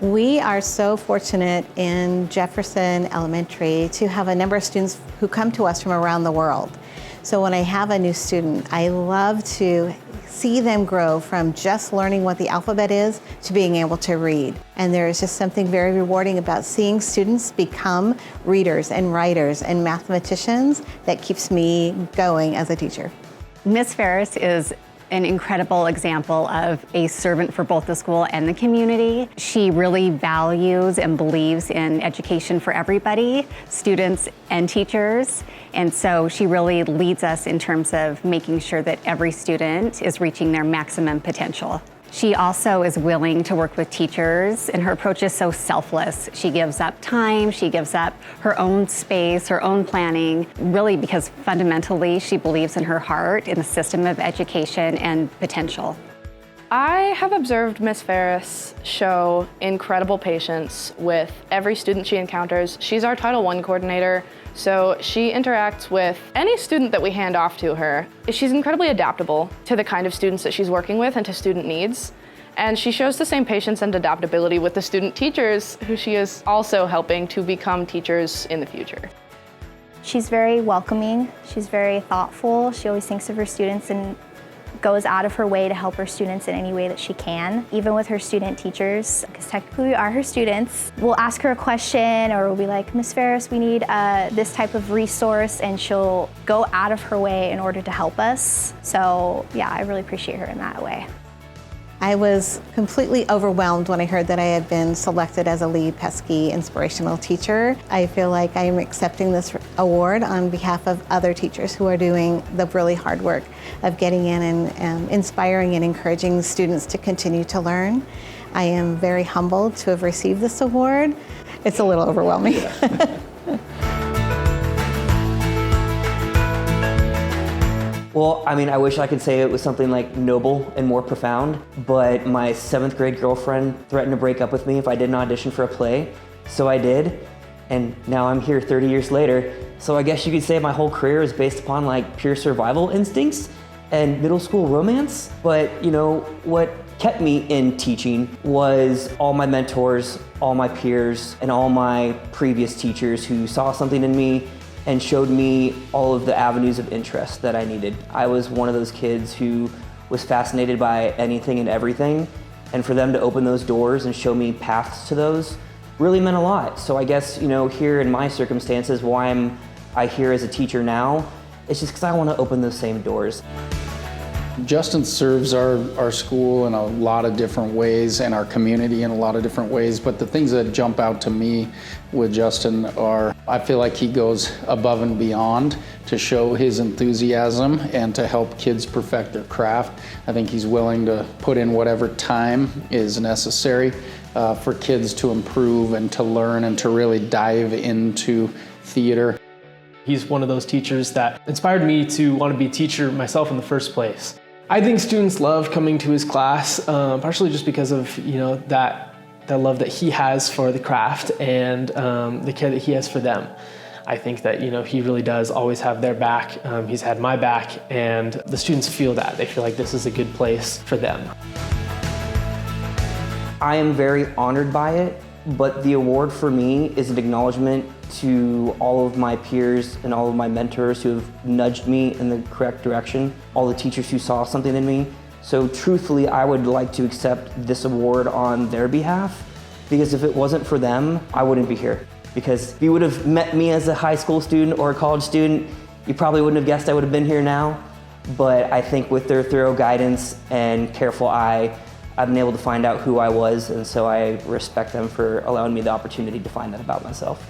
We are so fortunate in Jefferson Elementary to have a number of students who come to us from around the world. So when I have a new student, I love to see them grow from just learning what the alphabet is to being able to read. And there is just something very rewarding about seeing students become readers and writers and mathematicians that keeps me going as a teacher. Miss Pharris is an incredible example of a servant for both the school and the community. She really values and believes in education for everybody, students and teachers. And so she really leads us in terms of making sure that every student is reaching their maximum potential. She also is willing to work with teachers, and her approach is so selfless. She gives up time, she gives up her own space, her own planning, really because fundamentally she believes in her heart in the system of education and potential. I have observed Miss Pharris show incredible patience with every student she encounters. She's our Title I coordinator, so she interacts with any student that we hand off to her. She's incredibly adaptable to the kind of students that she's working with and to student needs. And she shows the same patience and adaptability with the student teachers who she is also helping to become teachers in the future. She's very welcoming, she's very thoughtful, she always thinks of her students and goes out of her way to help her students in any way that she can, even with her student teachers, because technically we are her students. We'll ask her a question or we'll be like, Miss Pharris, we need this type of resource, and she'll go out of her way in order to help us. So yeah, I really appreciate her in that way. I was completely overwhelmed when I heard that I had been selected as a lead Pesky Inspirational Teacher. I feel like I am accepting this award on behalf of other teachers who are doing the really hard work of getting in and inspiring and encouraging students to continue to learn. I am very humbled to have received this award. It's a little overwhelming. Well, I mean, I wish I could say it was something like noble and more profound, but my 7th grade girlfriend threatened to break up with me if I didn't audition for a play, so I did, and now I'm here 30 years later. So I guess you could say my whole career is based upon like pure survival instincts and middle school romance. But you know, what kept me in teaching was all my mentors, all my peers, and all my previous teachers who saw something in me and showed me all of the avenues of interest that I needed. I was one of those kids who was fascinated by anything and everything, and for them to open those doors and show me paths to those really meant a lot. So I guess, you know, here in my circumstances, why am I here as a teacher now? It's just because I want to open those same doors. Justin serves our school in a lot of different ways and our community in a lot of different ways, but the things that jump out to me with Justin are, I feel like he goes above and beyond to show his enthusiasm and to help kids perfect their craft. I think he's willing to put in whatever time is necessary for kids to improve and to learn and to really dive into theater. He's one of those teachers that inspired me to want to be a teacher myself in the first place. I think students love coming to his class, partially just because of that love that he has for the craft and the care that he has for them. I think that he really does always have their back. He's had my back, and the students feel that. They feel like this is a good place for them. I am very honored by it, but the award for me is an acknowledgement to all of my peers and all of my mentors who have nudged me in the correct direction, all the teachers who saw something in me. So truthfully, I would like to accept this award on their behalf, because if it wasn't for them, I wouldn't be here. Because if you would have met me as a high school student or a college student, you probably wouldn't have guessed I would have been here now. But I think with their thorough guidance and careful eye, I've been able to find out who I was, and so I respect them for allowing me the opportunity to find that about myself.